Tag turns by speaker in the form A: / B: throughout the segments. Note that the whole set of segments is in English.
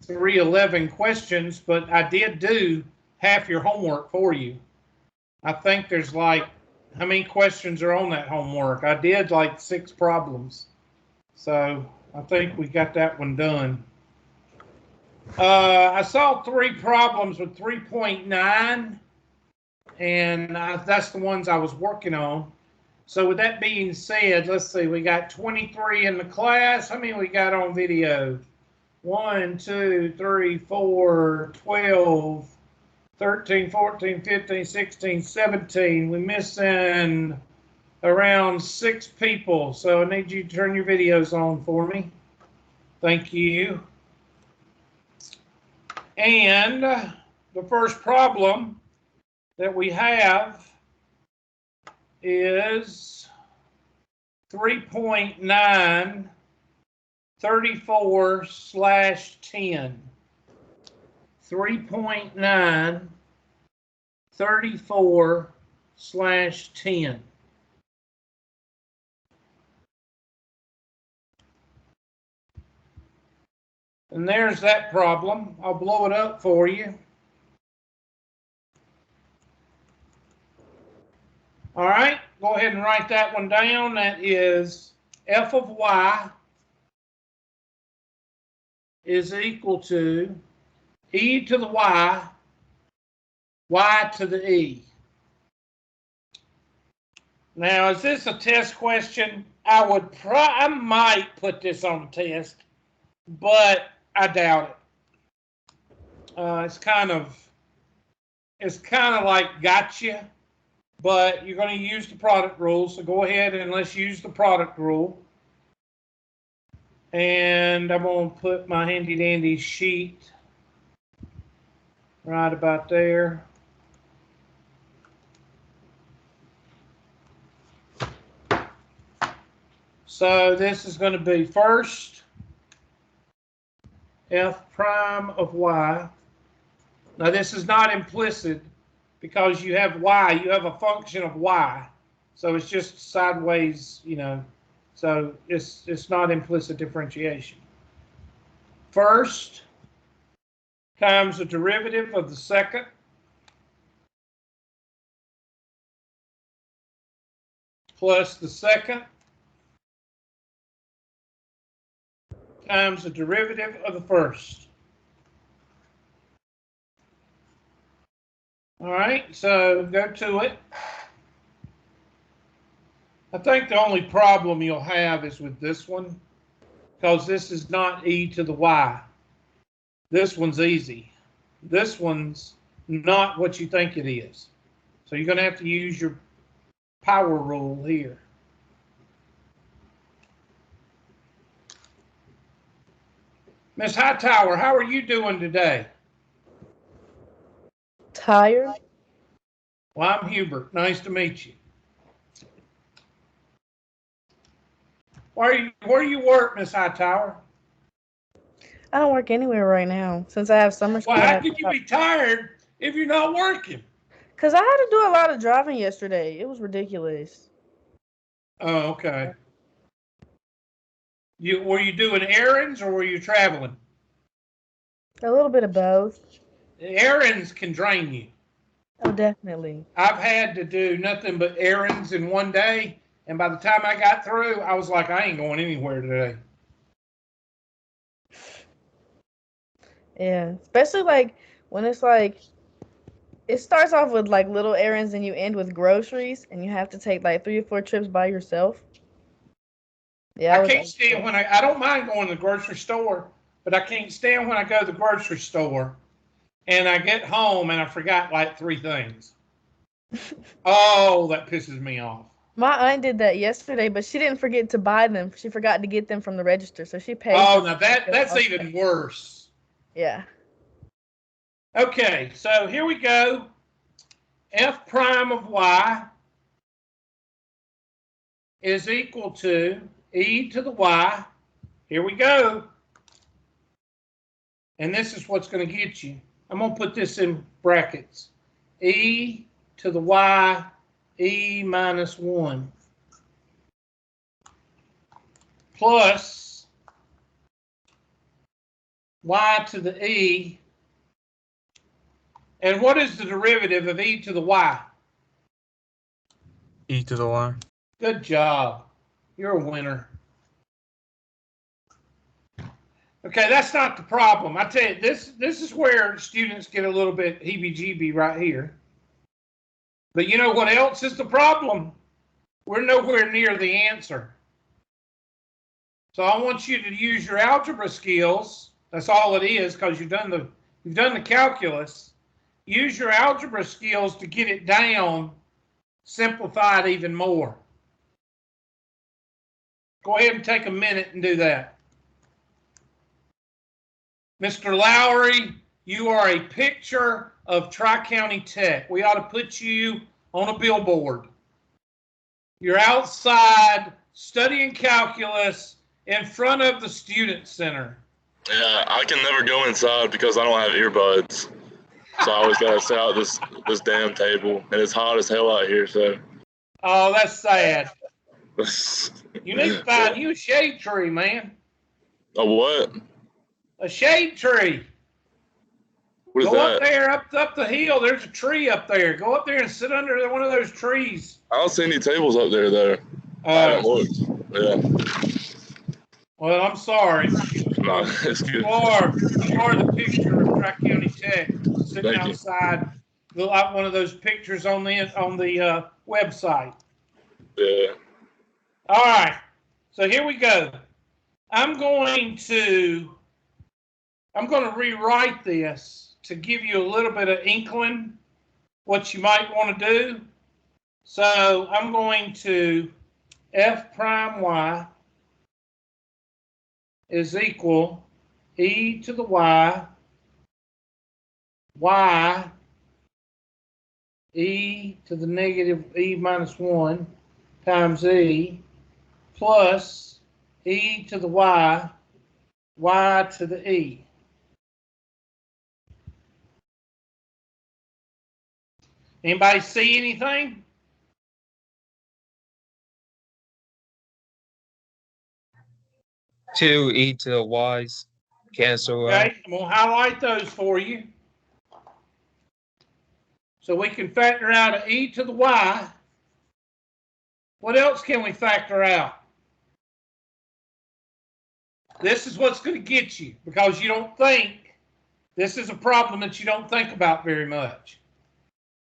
A: 311 questions, but I did do half your homework for you. I think there's like, how many questions are on that homework? I did like 6 problems. So I think we got that one done. I saw 3 problems with 3.9, and that's the ones I was working on. So with that being said, let's see, we got 23 in the class. How many we got on video? 1, 2, 3, 4, 12, 13, 14, 15, 16, 17. We're missing around 6 people. So I need you to turn your videos on for me. Thank you. And the first problem that we have is 3.9 34/10. 3.9 34/10. And there's that problem. I'll blow it up for you. All right, go ahead and write that one down. That is f of y is equal to e to the y, y to the e. Now, is this a test question? I might put this on the test, but I doubt it. It's kind of like gotcha, but you're going to use the product rule. So go ahead and let's use the product rule. And I'm going to put my handy dandy sheet right about there. So this is going to be first f prime of y. Now this is not implicit because you have y, you have a function of y. So it's just sideways, you know, so it's not implicit differentiation. First times the derivative of the second plus the second times the derivative of the first. All right, so go to it. I think the only problem you'll have is with this one, because this is not e to the y. This one's easy. This one's not what you think it is. So you're going to have to use your power rule here. Miss Hightower, how are you doing today?
B: Tired.
A: Well, I'm Hubert. Nice to meet you. Where do you work, Miss Hightower?
B: I don't work anywhere right now since I have summer school.
A: Well, how could you be tired if you're not working?
B: Because I had to do a lot of driving yesterday. It was ridiculous.
A: Oh, okay. Were you doing errands or were you traveling?
B: A little bit of both.
A: Errands can drain you.
B: Oh, definitely.
A: I've had to do nothing but errands in one day, and by the time I got through, I was like, I ain't going anywhere today.
B: Yeah, especially like when it's like it starts off with like little errands and you end with groceries and you have to take like 3 or 4 trips by yourself. Yeah,
A: I can't stand when I don't mind going to the grocery store, but I can't stand when I go to the grocery store and I get home and I forgot like 3 things. Oh, that pisses me off.
B: My aunt did that yesterday, but she didn't forget to buy them. She forgot to get them from the register, so she paid.
A: Oh, now that's even worse.
B: Yeah.
A: Okay, so here we go. F prime of y is equal to e to the y. Here we go. And this is what's going to get you. I'm going to put this in brackets. E to the y, e minus 1. Plus y to the e. And what is the derivative of e to the y?
C: E to the y.
A: Good job. You're a winner. Okay, that's not the problem. I tell you, this is where students get a little bit heebie-jeebie right here. But you know what else is the problem? We're nowhere near the answer. So I want you to use your algebra skills. That's all it is, because you've done the calculus. Use your algebra skills to get it down, simplify it even more. Go ahead and take a minute and do that. Mr. Lowry, you are a picture of Tri-County Tech. We ought to put you on a billboard. You're outside studying calculus in front of the student center.
D: Yeah, I can never go inside because I don't have earbuds. So I always gotta sit out this damn table, and it's hot as hell out here. So.
A: Oh, that's sad. You need to find you a shade tree, man.
D: A what?
A: A shade tree.
D: What is
A: Go
D: that?
A: up there, up the hill. There's a tree up there. Go up there and sit under one of those trees.
D: I don't see any tables up there though. I haven't looked. Yeah.
A: Well, I'm sorry.
D: No, it's good.
A: You are the picture of Tri-County Tech sitting outside. Look like one of those pictures on the website.
D: Yeah.
A: All right. So here we go. I'm going to rewrite this to give you a little bit of inkling what you might want to do. So I'm going to f prime y is equal e to the y, y, e to the negative e minus 1 times e plus e to the y, y to the e. Anybody see anything?
C: Two e to the y's cancel out.
A: Okay, I'm going to highlight those for you. So we can factor out an e to the y. What else can we factor out? This is what's going to get you, because you don't think. This is a problem that you don't think about very much.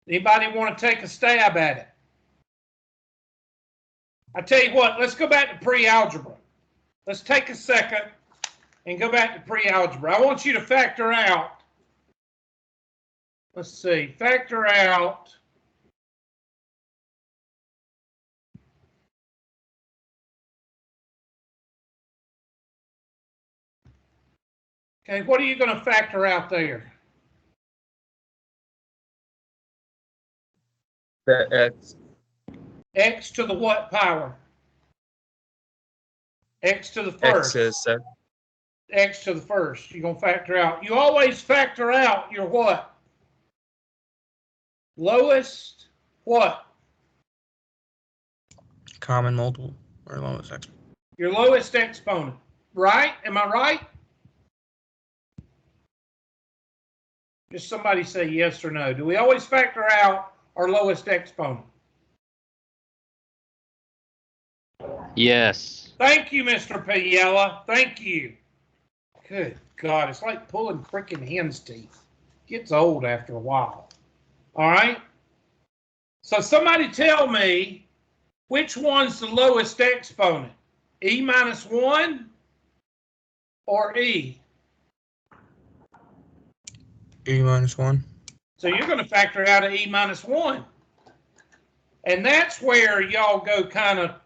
A: Anybody want to take a stab at it? I tell you what, let's go back to pre-algebra. Let's take a second and go back to pre-algebra. I want you to factor out, let's see, factor out okay, what are you going to factor out there?
C: The x.
A: X to the what power? X to the
C: X
A: first.
C: to the second.
A: X to the first. You're going to factor out. You always factor out your what? Lowest what?
C: Common multiple or lowest exponent.
A: Your lowest exponent. Right? Am I right? Just somebody say yes or no. Do we always factor out our lowest exponent?
E: Yes.
A: Thank you, Mr. Payella. Thank you. Good God, it's like pulling freaking hen's teeth. Gets old after a while. All right? So somebody tell me which one's the lowest exponent? E minus 1 or E?
C: E minus 1.
A: So you're going to factor out an E minus 1. And that's where y'all go kind of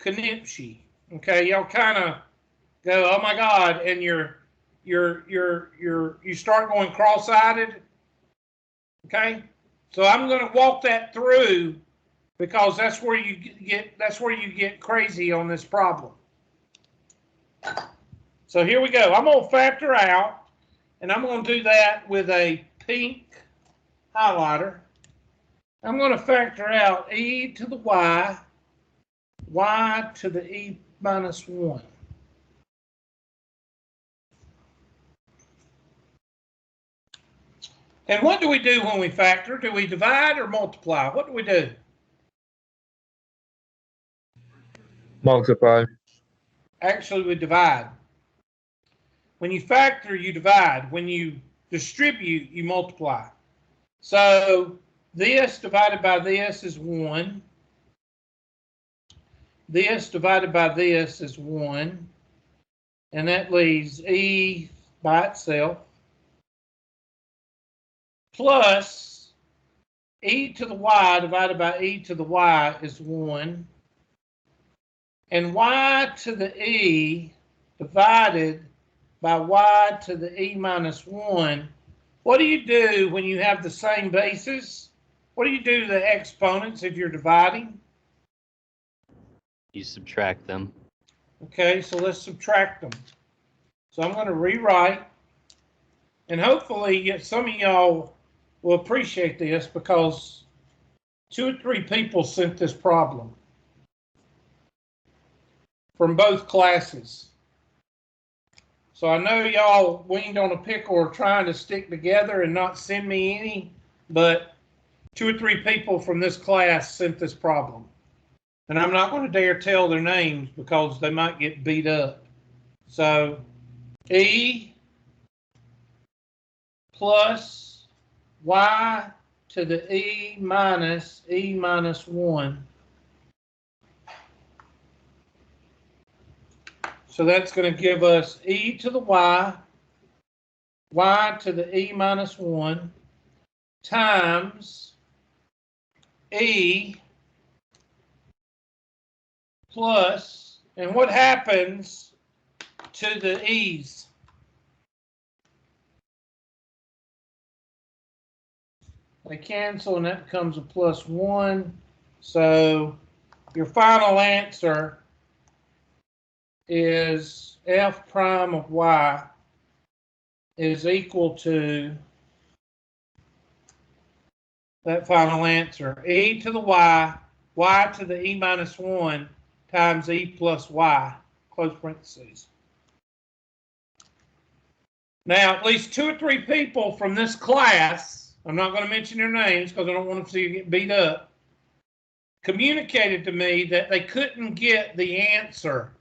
A: connipshy. Okay, y'all kind of go, oh my God, and you start going cross-eyed. Okay, so I'm going to walk that through because that's where you get crazy on this problem. So here we go. I'm going to factor out, and I'm going to do that with a pink highlighter. I'm going to factor out e to the y, y to the e minus 1. And what do we do when we factor? Do we divide or multiply? What do we do?
C: Multiply.
A: Actually, we divide. When you factor, you divide. When you distribute, you multiply. So this divided by this is 1. This divided by this is 1. And that leaves E by itself. Plus e to the y divided by e to the y is 1. And y to the e divided by y to the e minus 1. What do you do when you have the same bases? What do you do to the exponents if you're dividing?
E: You subtract them.
A: Okay, so let's subtract them. So I'm going to rewrite. And hopefully some of y'all will appreciate this because 2 or 3 people sent this problem from both classes. So I know y'all weaned on a pickle or trying to stick together and not send me any, but 2 or 3 people from this class sent this problem. And I'm not going to dare tell their names because they might get beat up. So E plus y to the e minus 1. So that's going to give us e to the y, y to the e minus 1 times e plus, and what happens to the e's? They cancel and that becomes a plus 1. So your final answer is f prime of y is equal to that final answer, e to the y, y to the e minus 1 times e plus y, close parentheses. Now, at least 2 or 3 people from this class, I'm not going to mention their names because I don't want to see you get beat up, communicated to me that they couldn't get the answer.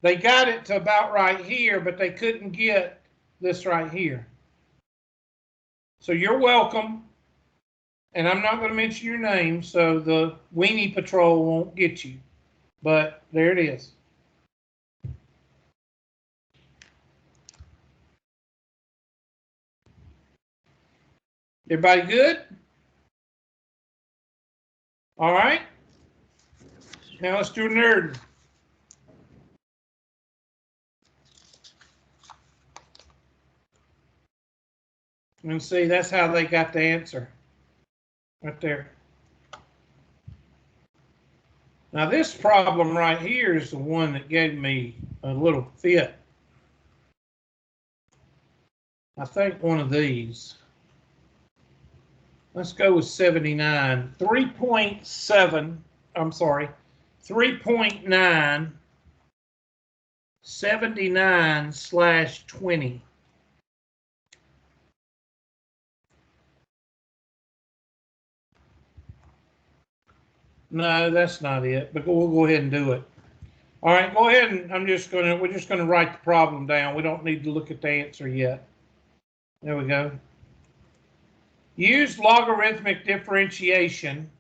A: They got it to about right here, but they couldn't get this right here. So you're welcome. And I'm not going to mention your name, so the weenie patrol won't get you. But there it is. Everybody good? All right. Now let's do a nerd. And see, that's how they got the answer. Right there. Now this problem right here is the one that gave me a little fit. I think one of these. Let's go with 79. 3.7, I'm sorry, 3.9, 79/20. No, that's not it, but we'll go ahead and do it. All right, go ahead and we're just gonna write the problem down. We don't need to look at the answer yet. There we go. Use logarithmic differentiation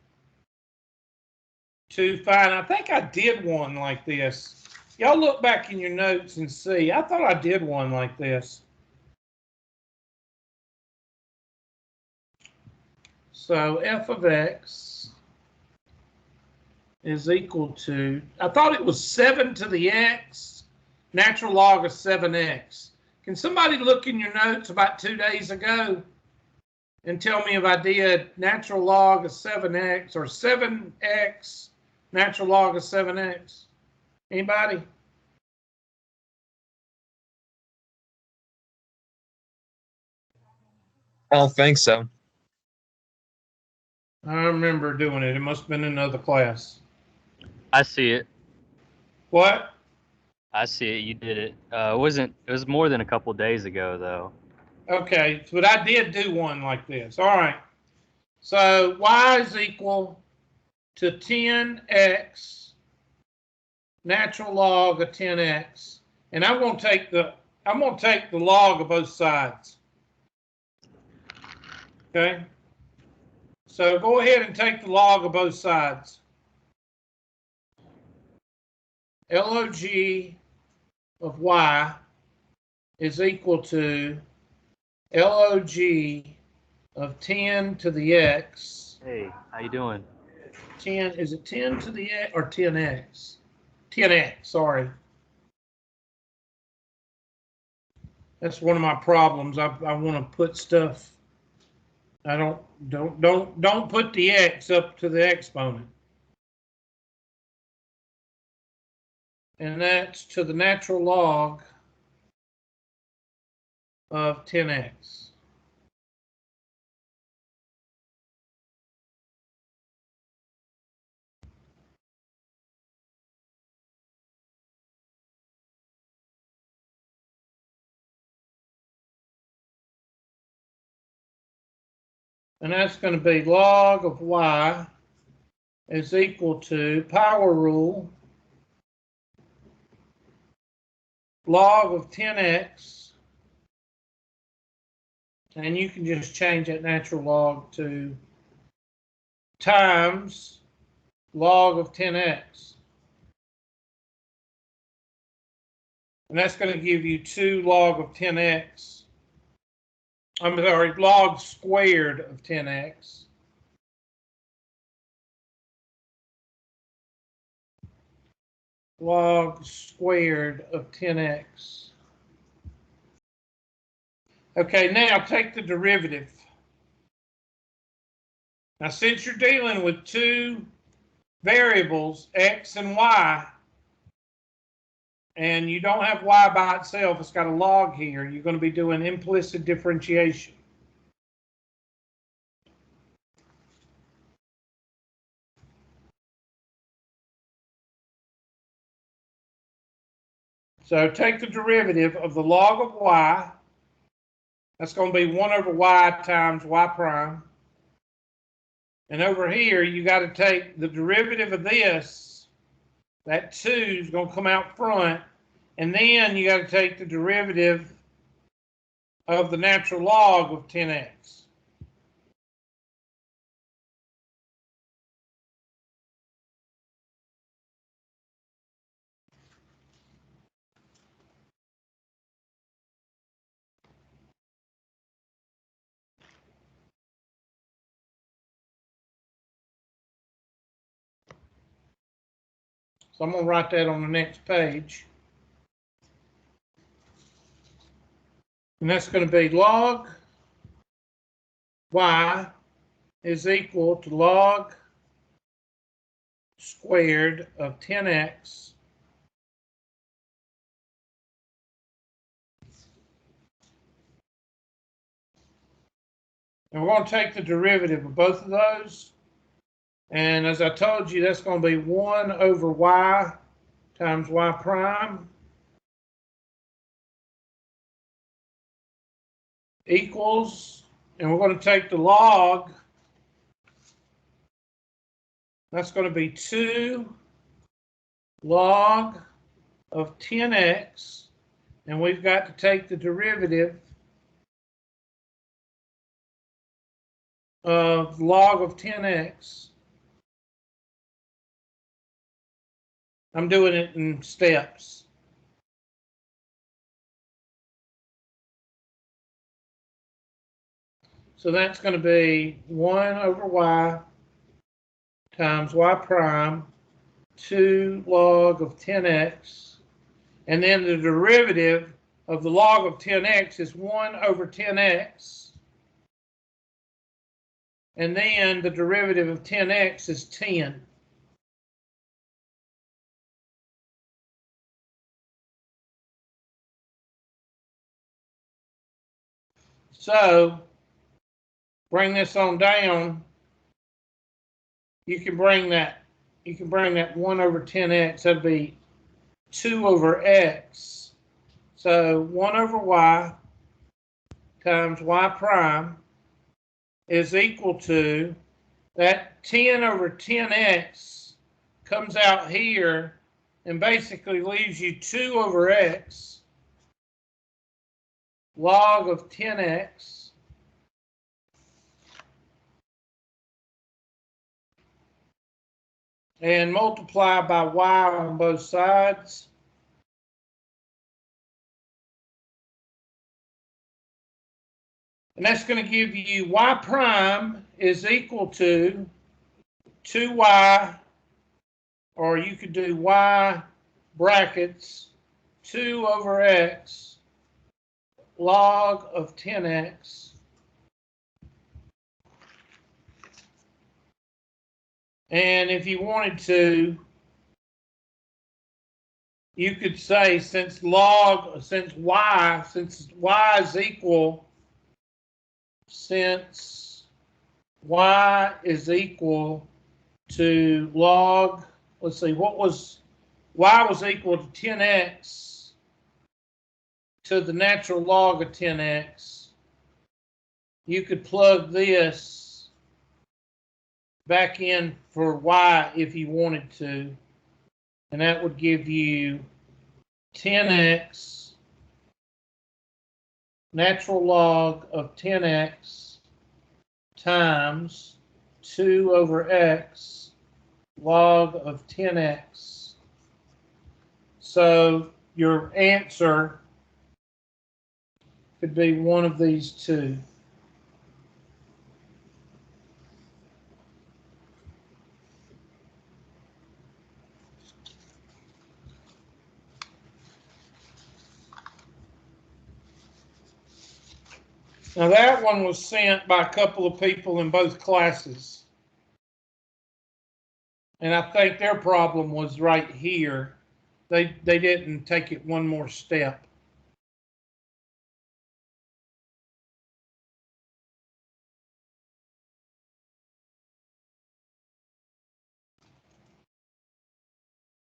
A: to find, I think I did one like this. Y'all look back in your notes and see. I thought I did one like this. So f of x is equal to, I thought it was 7 to the x, natural log of 7x. Can somebody look in your notes about 2 days ago and tell me if I did natural log of 7x or 7x natural log of 7x? Anybody?
C: I don't think so.
A: I remember doing it. It must have been another class.
E: I see it.
A: What?
E: I see it. You did it. It was more than a couple days ago, though.
A: Okay, but I did do one like this. All right. So y is equal to 10x natural log of 10x, and I'm going to take the log of both sides. Okay. So go ahead and take the log of both sides. Log of y is equal to log of 10 to the x.
E: Hey, how you doing?
A: 10, is it 10 to the x or 10x? 10x, sorry. That's one of my problems. I want to put stuff. I don't put the x up to the exponent. And that's to the natural log of 10x. And that's going to be log of y is equal to power rule log of 10x, and you can just change that natural log to times log of 10x. And that's going to give you 2 log of 10x. I'm sorry, log squared of 10x. Log squared of 10x. Okay, now take the derivative. Now, since you're dealing with 2 variables, x and y, and you don't have y by itself, it's got a log here, you're going to be doing implicit differentiation. So take the derivative of the log of y. That's going to be 1 over y times y prime. And over here, you got to take the derivative of this. That 2 is going to come out front. And then you got to take the derivative of the natural log of 10x. So I'm going to write that on the next page. And that's going to be log y is equal to log squared of 10x and we're going to take the derivative of both of those. And as I told you, that's going to be 1 over y times y prime equals, and we're going to take the log. That's going to be 2 log of 10x, and we've got to take the derivative of log of 10x. I'm doing it in steps. So that's going to be 1 over y times y prime, 2 log of 10x, and then the derivative of the log of 10x is 1 over 10x, and then the derivative of 10x is 10. So bring this on down. You can bring that 1 over 10x. That'd be 2 over x. So 1 over y times y prime is equal to that 10 over 10x comes out here and basically leaves you 2 over x log of 10x and multiply by y on both sides. And that's going to give you y prime is equal to 2y, or you could do y brackets 2 over x log of 10x. And if you wanted to, you could say since y is equal, since y is equal to log, let's see, what was, y was equal to 10x to the natural log of 10x, you could plug this back in for y if you wanted to, and that would give you 10x natural log of 10x times 2 over x log of 10x. So your answer could be one of these two. Now that one was sent by a couple of people in both classes. And I think their problem was right here. They didn't take it one more step.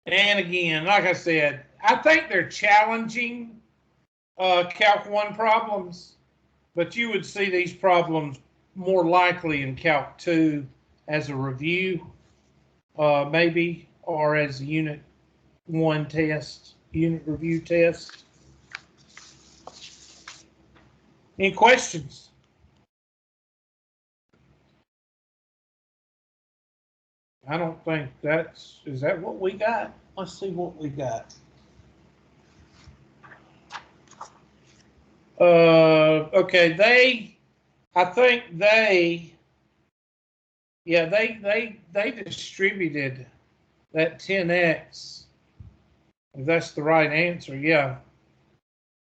A: And again, like I said, I think they're challenging Calc 1 problems, but you would see these problems more likely in Calc 2 as a review, maybe, or as a Unit 1 test, unit review test. Any questions? I don't think is that what we got? Let's see what we got. Okay, I think they distributed that 10x. If that's the right answer, yeah.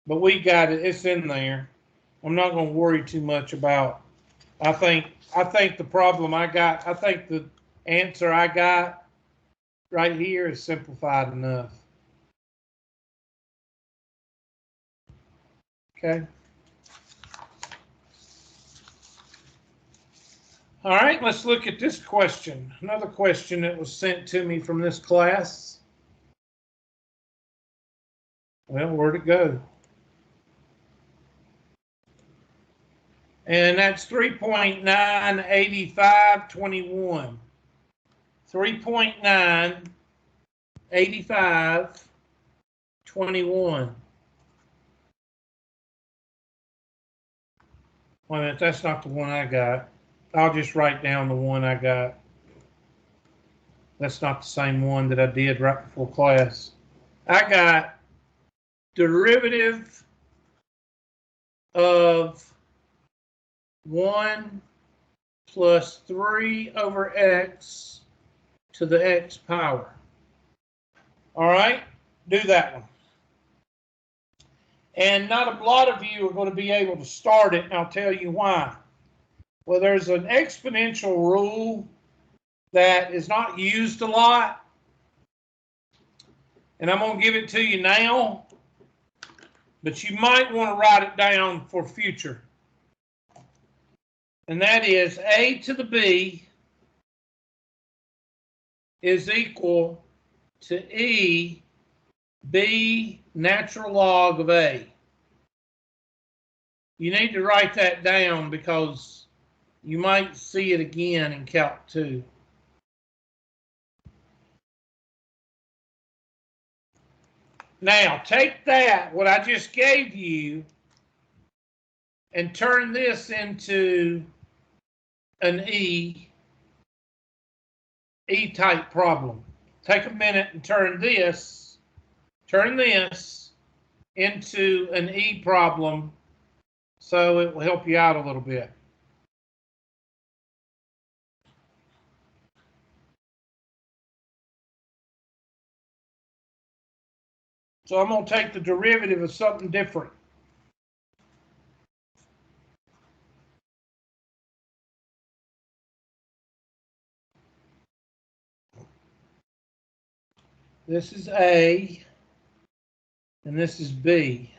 A: But we got it, it's in there. I'm not going to worry too much about. I think the problem I got, I think the answer I got right here is simplified enough. Okay. All right, let's look at this question. Another question that was sent to me from this class. Well, where'd it go? And that's 3.98521. 3.98521. Wait a minute, that's not the one I got. I'll just write down the one I got. That's not the same one that I did right before class. I got derivative of 1 plus 3 over x to the x power. All right, do that one. And not a lot of you are going to be able to start it, and I'll tell you why. Well, there's an exponential rule that is not used a lot, and I'm going to give it to you now, but you might want to write it down for future. And that is a to the b is equal to e b natural log of a. You need to write that down because you might see it again in Calc 2. Now, take that, what I just gave you, and turn this into an E-type problem. Take a minute and turn this into an E problem so it will help you out a little bit. So I'm going to take the derivative of something different. This is A, and this is B.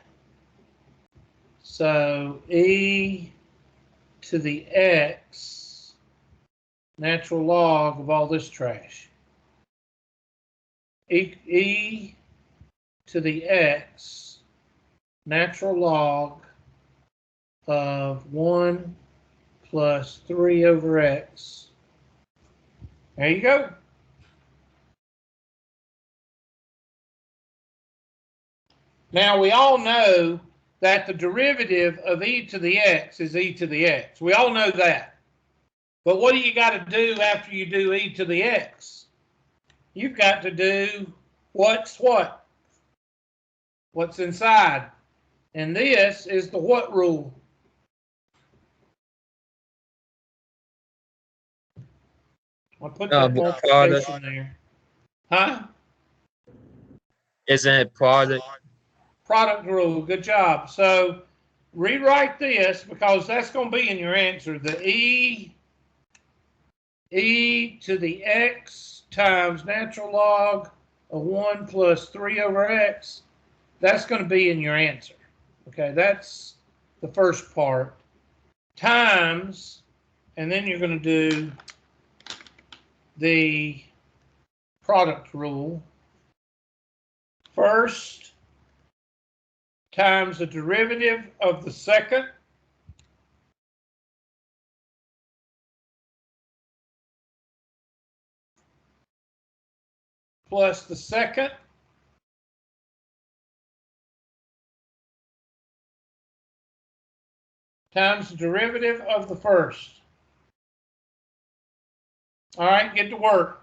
A: So E to the X, natural log of all this trash. E to the X, natural log of 1 plus 3 over X. There you go. Now, we all know that the derivative of e to the x is e to the x. We all know that. But what do you got to do after you do e to the x? You've got to do what's what? What's inside. And this is the what rule. I'll put that multiplication there. Huh?
C: Isn't it product?
A: Product rule. Good job. So rewrite this because that's going to be in your answer. The e to the x times natural log of 1 plus 3 over x. That's going to be in your answer. Okay, that's the first part. Times, and then you're going to do the product rule. First times the derivative of the second plus the second times the derivative of the first. All right, get to work.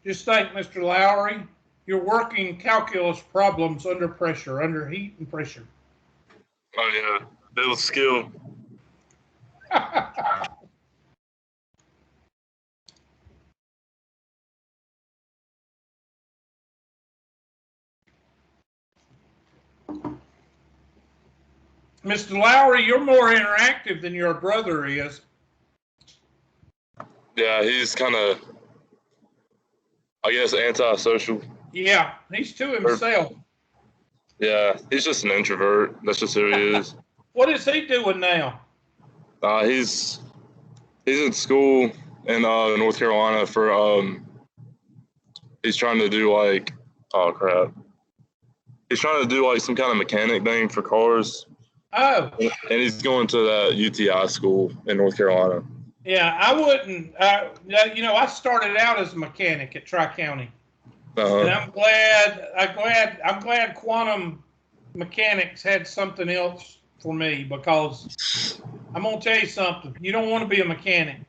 A: Just think, Mr. Lowry, you're working calculus problems under pressure, under heat and pressure.
D: Oh yeah, build skill.
A: Mr. Lowry, you're more interactive than your brother is.
D: Yeah, he's kind of, I guess, antisocial.
A: Yeah, he's to himself.
D: Yeah, he's just an introvert. That's just who he is.
A: What is he doing now?
D: He's in school in North Carolina for he's trying to do like, oh crap, he's trying to do like some kind of mechanic thing for cars.
A: Oh.
D: And he's going to that UTI school in North Carolina.
A: Yeah, I wouldn't. You know, I started out as a mechanic at Tri-County, and I'm glad quantum mechanics had something else for me because I'm gonna tell you something. You don't want to be a mechanic.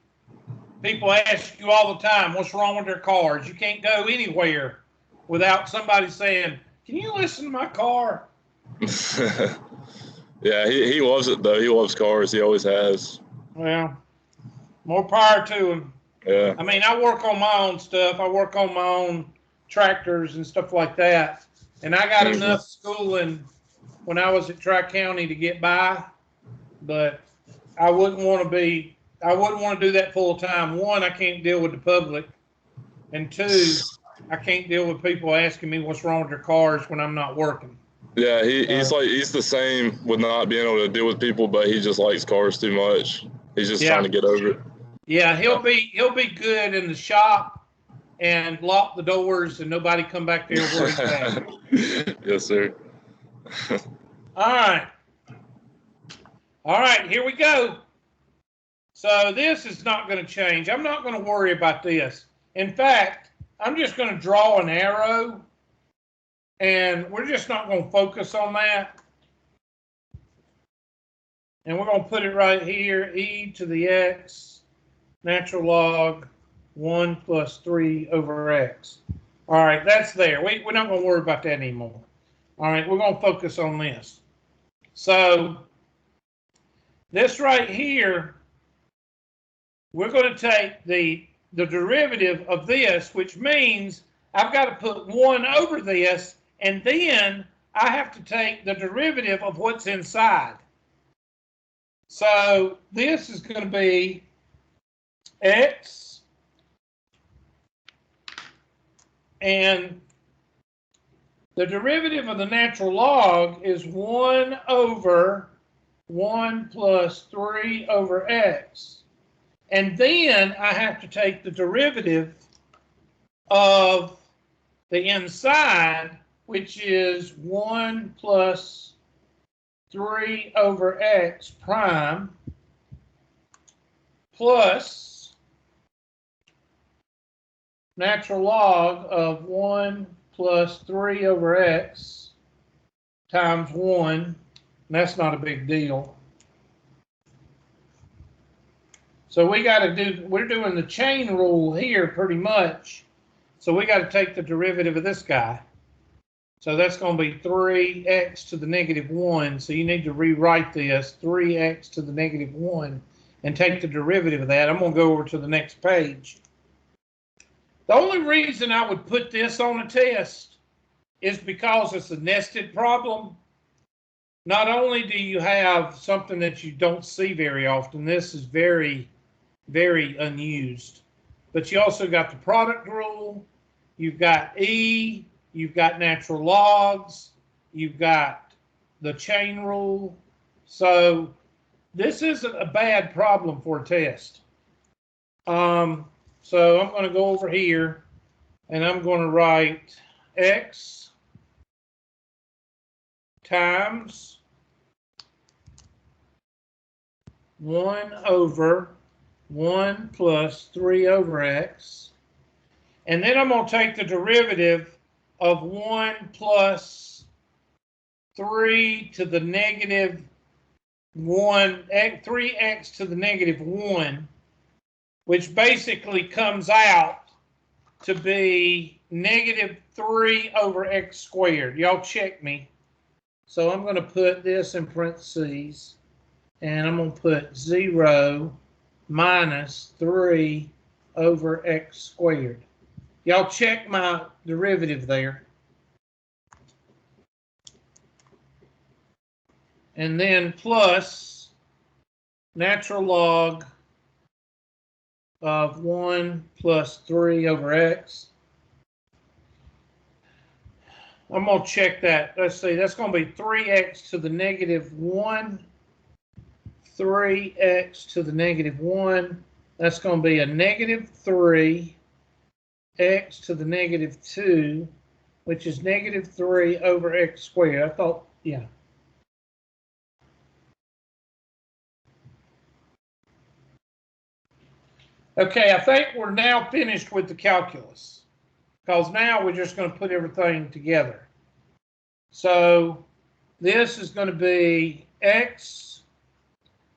A: People ask you all the time, "What's wrong with their cars?" You can't go anywhere without somebody saying, "Can you listen to my car?"
D: Yeah, he loves it though. He loves cars. He always has.
A: Well, more power to him.
D: Yeah.
A: I mean, I work on my own stuff. I work on my own tractors and stuff like that. And I got
D: Mhm.
A: enough schooling when I was at Tri-County to get by, but I wouldn't want to do that full time. One, I can't deal with the public. And two, I can't deal with people asking me what's wrong with their cars when I'm not working.
D: Yeah, he's the same with not being able to deal with people, but he just likes cars too much. He's just trying to get over it.
A: Yeah, he'll be good in the shop and lock the doors and nobody come back there where he's at.
D: Yes, sir.
A: All right. All right, here we go. So this is not going to change. I'm not going to worry about this. In fact, I'm just going to draw an arrow, and we're just not going to focus on that. And we're going to put it right here, e to the x, natural log 1 plus 3 over x. All right, that's there. We're not going to worry about that anymore. All right, we're going to focus on this. So this right here, we're going to take the derivative of this, which means I've got to put 1 over this, and then I have to take the derivative of what's inside. So this is going to be x, and the derivative of the natural log is 1 over 1 plus 3 over x. And then I have to take the derivative of the inside, which is 1 plus 3 over x prime plus natural log of 1 plus 3 over x times 1. And that's not a big deal. So we're doing the chain rule here pretty much. So we got to take the derivative of this guy. So that's going to be 3x to the negative 1. So you need to rewrite this 3x to the negative 1 and take the derivative of that. I'm going to go over to the next page. The only reason I would put this on a test is because it's a nested problem. Not only do you have something that you don't see very often, this is very, very unused, but you also got the product rule, you've got E, you've got natural logs, you've got the chain rule. So this isn't a bad problem for a test. So I'm going to go over here and I'm going to write x times 1 over 1 plus 3 over x. And then I'm going to take the derivative of 1 plus 3 to the negative 1, 3x to the negative 1, which basically comes out to be negative 3 over x squared. Y'all check me. So I'm going to put this in parentheses, and I'm going to put 0 minus 3 over x squared. Y'all check my derivative there. And then plus natural log of 1 plus 3 over x. I'm going to check that. Let's see, that's going to be 3x to the negative 1. 3x to the negative 1. That's going to be a negative 3 x to the negative 2, which is negative 3 over x squared. I thought, yeah. Okay, I think we're now finished with the calculus, because now we're just going to put everything together. So this is going to be x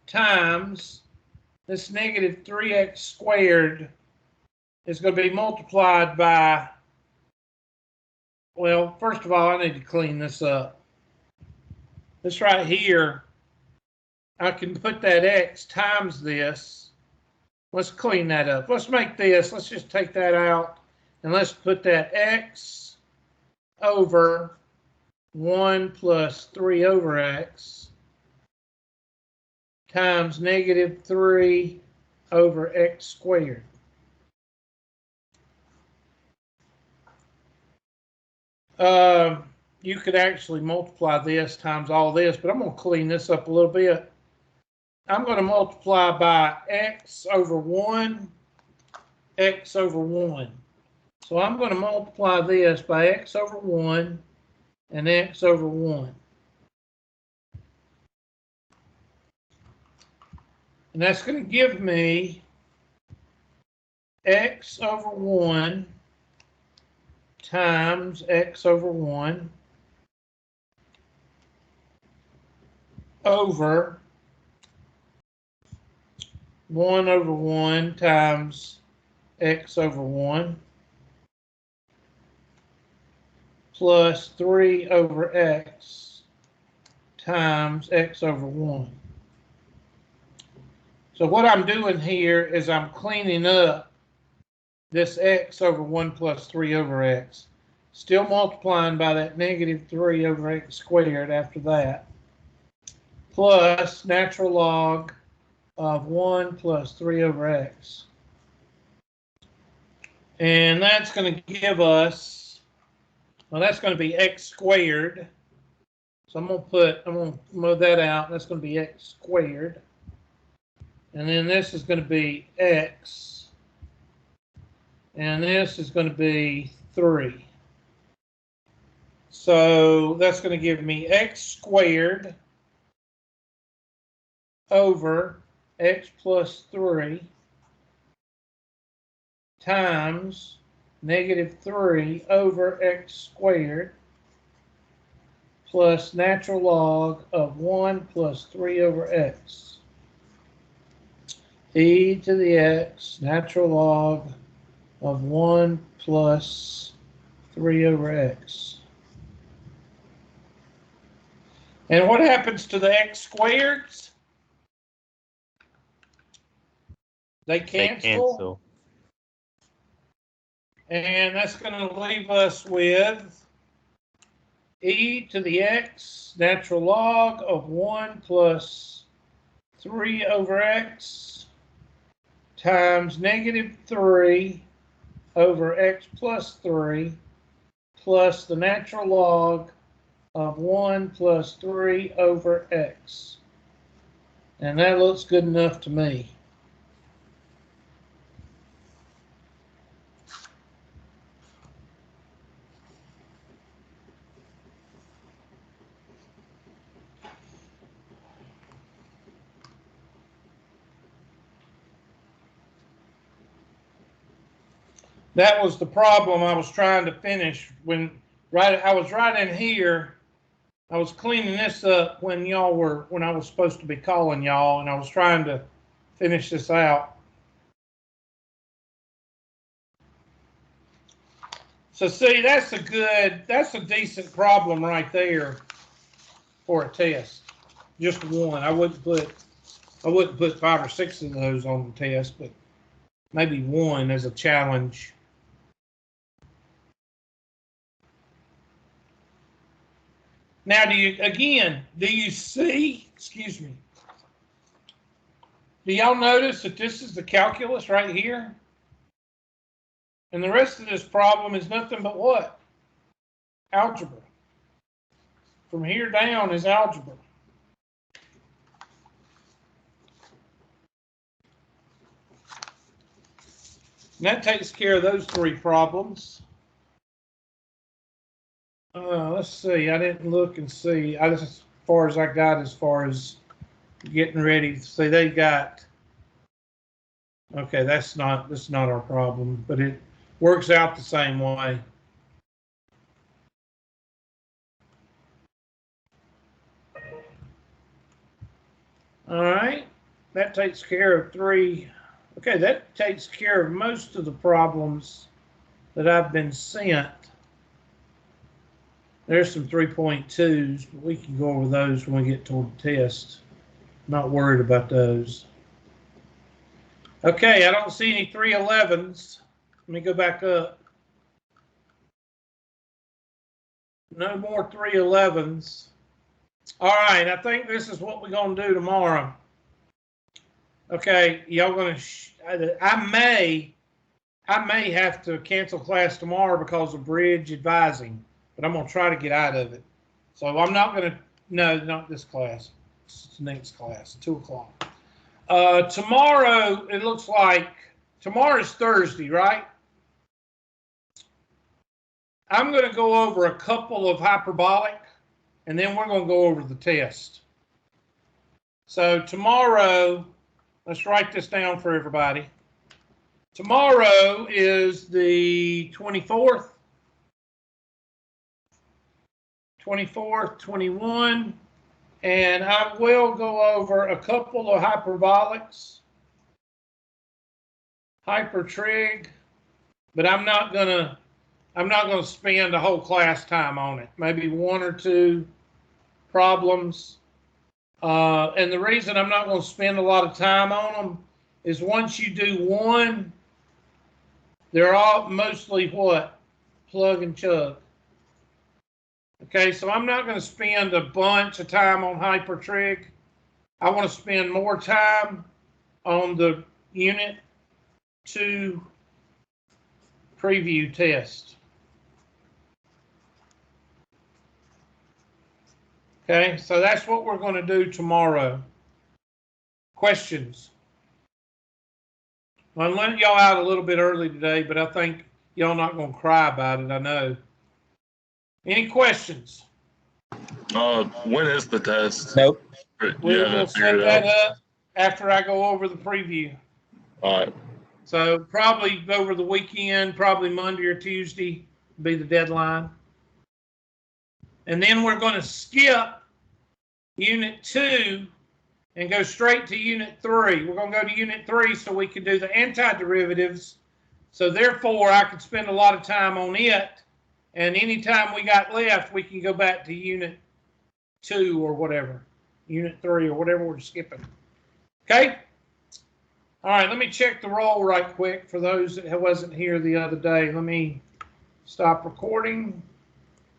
A: times this negative 3x squared is going to be multiplied by, well, first of all, I need to clean this up. This right here, I can put that x times this, Let's clean that up. Let's make this, let's just take that out, and let's put that x over 1 plus 3 over x times negative 3 over x squared. You could actually multiply this times all this, but I'm going to clean this up a little bit. I'm going to multiply by x over 1, x over 1. So I'm going to multiply this by x over 1 and x over 1. And that's going to give me x over 1 times x over 1 over 1 over 1 times x over 1 plus 3 over x times x over 1. So what I'm doing here is I'm cleaning up this x over 1 plus 3 over x. Still multiplying by that negative 3 over x squared after that. Plus natural log of 1 plus 3 over x. And that's going to give us, well, that's going to be x squared. So I'm going to move that out. That's going to be x squared. And then this is going to be x. And this is going to be 3. So that's going to give me x squared over x plus 3 times negative 3 over x squared plus natural log of 1 plus 3 over x. E to the x, natural log of 1 plus 3 over x. And what happens to the x squareds? They cancel. And that's going to leave us with e to the x, natural log of 1 plus 3 over x times negative 3 over x plus 3 plus the natural log of 1 plus 3 over x. And that looks good enough to me. That was the problem I was trying to finish when I was right in here. I was cleaning this up when I was supposed to be calling y'all, and I was trying to finish this out. So see, that's a decent problem right there for a test. Just one. I wouldn't put 5 or 6 of those on the test, but maybe one as a challenge. Now, do you see, excuse me, do y'all notice that this is the calculus right here? And the rest of this problem is nothing but what? Algebra. From here down is algebra. And that takes care of those 3 problems. Let's see. I didn't look and see. As far as I got, as far as getting ready. See, they got. Okay, that's not our problem, but it works out the same way. All right, that takes care of 3. Okay, that takes care of most of the problems that I've been sent. There's some 3.2s, but we can go over those when we get toward the test. Not worried about those. Okay, I don't see any 311s. Let me go back up. No more 311s. All right, I think this is what we're going to do tomorrow. Okay, y'all going to, I may have to cancel class tomorrow because of bridge advising, but I'm going to try to get out of it. So I'm not going to, no, not this class. It's the next class, 2 o'clock. Tomorrow, it looks like, tomorrow's Thursday, right? I'm going to go over a couple of hyperbolic, and then we're going to go over the test. So tomorrow, let's write this down for everybody. Tomorrow is the 24th, 21, and I will go over a couple of hyperbolics, hypertrig, but I'm not gonna spend a whole class time on it. Maybe 1 or 2 problems. And the reason I'm not going to spend a lot of time on them is once you do one, they're all mostly what? Plug and chug. Okay, so I'm not going to spend a bunch of time on hypertrig. I want to spend more time on the Unit 2 preview test. Okay, so that's what we're going to do tomorrow. Questions? Well, I'm letting y'all out a little bit early today, but I think y'all not going to cry about it, I know. Any questions?
D: When is the test?
C: Nope.
A: We'll set that up after I go over the preview.
D: All right.
A: So probably over the weekend, probably Monday or Tuesday be the deadline. And then we're going to skip Unit 2 and go straight to Unit 3. We're going to go to Unit 3 so we can do the antiderivatives. So therefore, I could spend a lot of time on it. And anytime we got left, we can go back to Unit 2 or whatever. Unit 3 or whatever we're skipping. Okay? All right, let me check the roll right quick for those that wasn't here the other day. Let me stop recording.